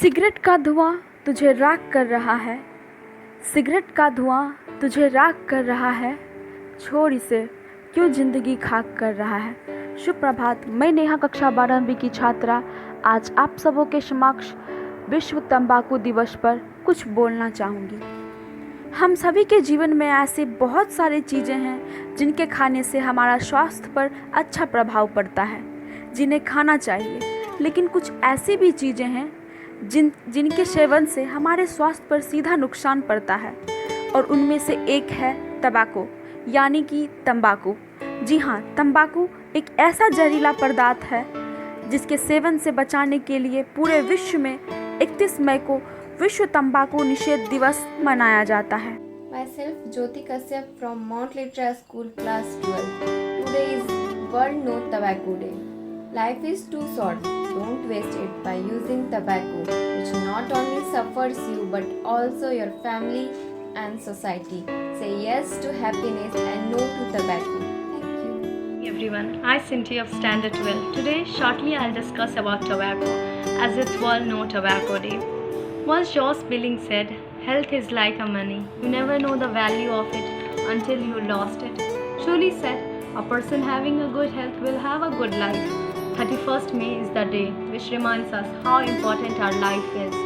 Cigarette का धुआं तुझे राख कर रहा है, सिगरेट का धुआं तुझे राख कर रहा है, छोड़ इसे क्यों ज़िंदगी खाक कर रहा है। शुभ प्रभात, मैं नेहा कक्षा 12वीं की छात्रा आज आप सबों के समक्ष विश्व तंबाकू दिवस पर कुछ बोलना चाहूँगी। हम सभी के जीवन में ऐसे बहुत सारी चीज़ें हैं जिनके खाने से हमारा स्वास्थ्य पर अच्छा प्रभाव पड़ता है, जिन्हें खाना चाहिए। लेकिन कुछ ऐसी भी चीज़ें हैं जिनके सेवन से हमारे स्वास्थ्य पर सीधा नुकसान पड़ता है, और उनमें से एक है तंबाकू यानी कि तंबाकू। जी हाँ, तंबाकू एक ऐसा जहरीला पदार्थ है जिसके सेवन से बचाने के लिए पूरे विश्व में 31 मई को विश्व तंबाकू निषेध दिवस मनाया जाता है। Myself Jyoti Kashyap from Mount Litra School class 12. Today is World No Tobacco Day. Life is too short. Don't waste it by using tobacco, which not only suffers you but also your family and society. Say yes to happiness and no to tobacco. Thank you. Hey everyone, I'm Cynthia of Standard 12. Today, shortly I'll discuss about tobacco as it's World No Tobacco Day. Once Josh Billings said, "Health is like a money. You never know the value of it until you lost it." Truly said, a person having a good health will have a good life. 31st May is the day which reminds us how important our life is.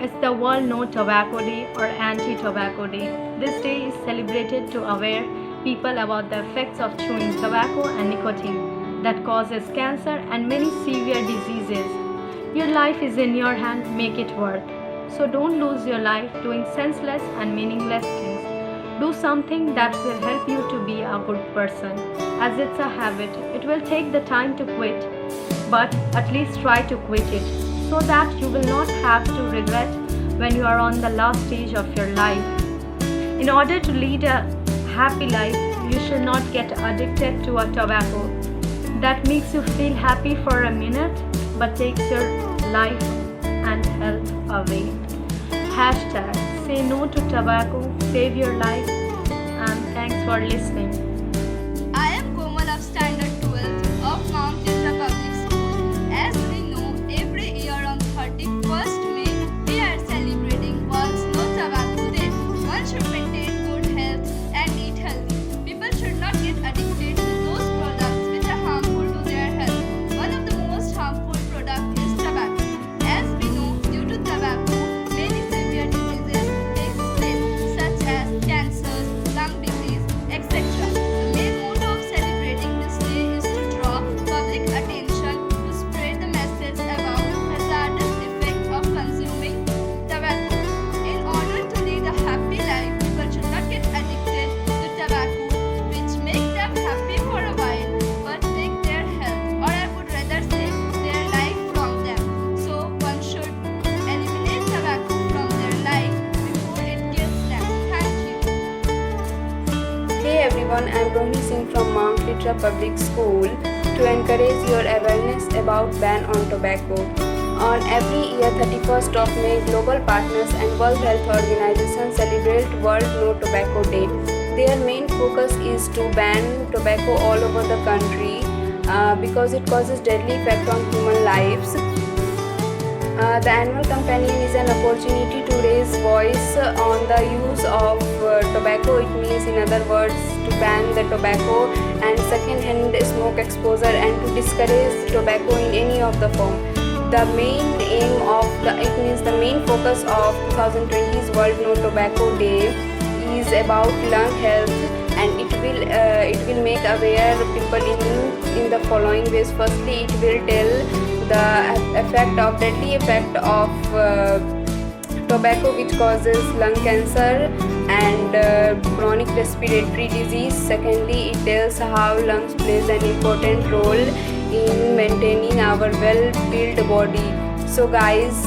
It's the World No Tobacco Day or Anti-Tobacco Day. This day is celebrated to aware people about the effects of chewing tobacco and nicotine that causes cancer and many severe diseases. Your life is in your hand, make it worth. So don't lose your life doing senseless and meaningless things. Do something that will help you to be a good person. As it's a habit, it will take the time to quit, but at least try to quit it so that you will not have to regret when you are on the last stage of your life. In order to lead a happy life, you should not get addicted to a tobacco that makes you feel happy for a minute but takes your life and health away. Hashtag say no to tobacco, save your life, and thanks for listening. I am Komal of Standard 12 of Mount Litra Public School. As we know, every year on 31st May, we are celebrating World's No Tobacco Day. One should maintain good health and eat healthy. People should not get addicted to those products which are harmful to their health. One of the most harmful products is tobacco. As we know, due to tobacco, many severe diseases take place, such as cancer, lung disease, etc. The main motto of celebrating this day is to draw public attention to spread the message about hazardous effects of consuming tobacco. In order to lead a happy life, people should not get addicted to tobacco, which make them happy for a while, but take their health, or I would rather say their life from them. So one should eliminate tobacco from their life before it kills them. Thank you. Hey everyone, I am Rohini Singh from Mount Litra Public School to encourage your awareness about ban on tobacco. On every year 31st of May, global partners and World Health Organization celebrate World No Tobacco Day. Their main focus is to ban tobacco all over the country because it causes deadly effect on human lives. The annual companion is an opportunity to raise voice on the use of tobacco. It means, in other words, to ban the tobacco and second-hand smoke exposure and to discourage tobacco in any of the form. The main aim of the main focus of 2020's World No Tobacco Day is about lung health, and it will make aware people in the following ways. Firstly, it will tell the deadly effect of tobacco, which causes lung cancer and chronic respiratory disease. Secondly, it tells how lungs plays an important role in maintaining our well-built body. So guys,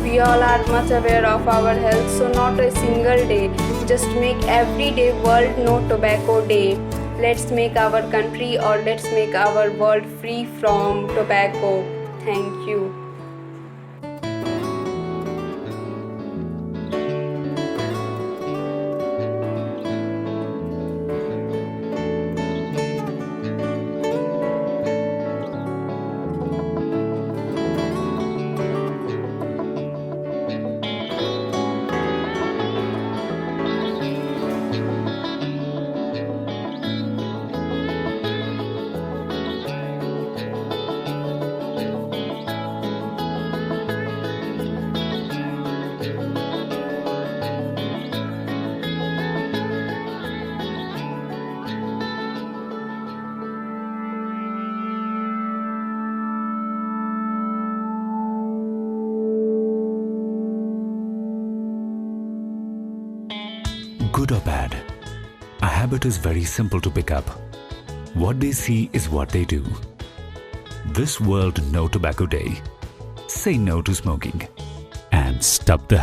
we all are much aware of our health, so not a single day, just make every day World No Tobacco Day. Let's make our country, or let's make our world free from tobacco. Thank you. Good or bad, a habit is very simple to pick up. What they see is what they do. This World No Tobacco Day, say no to smoking and stop the